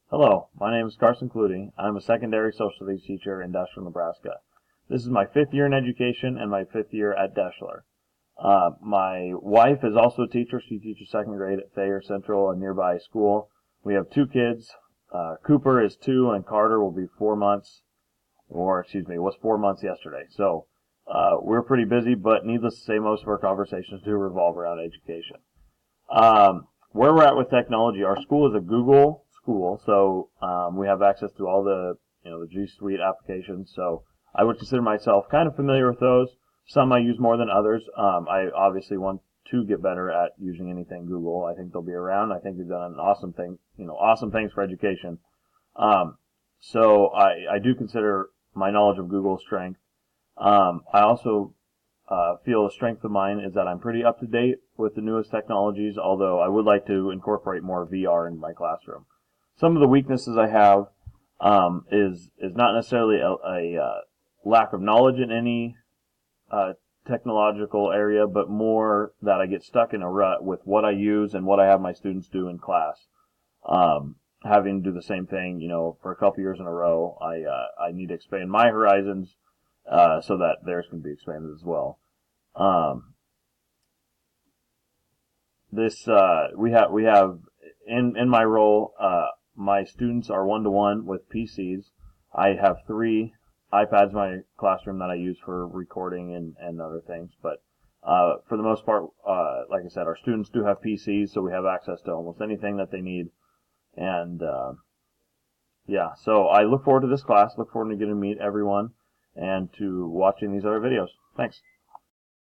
Hello, my name is Carson Clutie. I'm a secondary social studies teacher in Deschler, Nebraska. This is my 5th year in education and my 5th year at Deschler. My wife is also a teacher. She teaches 2nd grade at Thayer Central, a nearby school. We have 2 kids. Cooper is 2 and Carter will be 4 months, was 4 months yesterday. So we're pretty busy, but needless to say, most of our conversations do revolve around education. Where we're at with technology, our school is a Google school, so we have access to all the the G Suite applications. So I would consider myself kind of familiar with those. Some I use more than others. I obviously want to get better at using anything Google. I think they'll be around. I think they've done an awesome thing, awesome things for education. So I do consider my knowledge of Google a strength. I also feel a strength of mine is that I'm pretty up to date with the newest technologies, although I would like to incorporate more VR into my classroom. Some of the weaknesses I have is not necessarily a lack of knowledge in any technological area, but more that I get stuck in a rut with what I use and what I have my students do in class. Having to do the same thing, for a couple years in a row, I need to expand my horizons so that theirs can be expanded as well. We have in my role, my students are one-to-one with PCs. I have 3 iPads in my classroom that I use for recording and other things. But for the most part, like I said, our students do have PCs, so we have access to almost anything that they need. And yeah, so I look forward to this class. Look forward to getting to meet everyone and to watching these other videos. Thanks.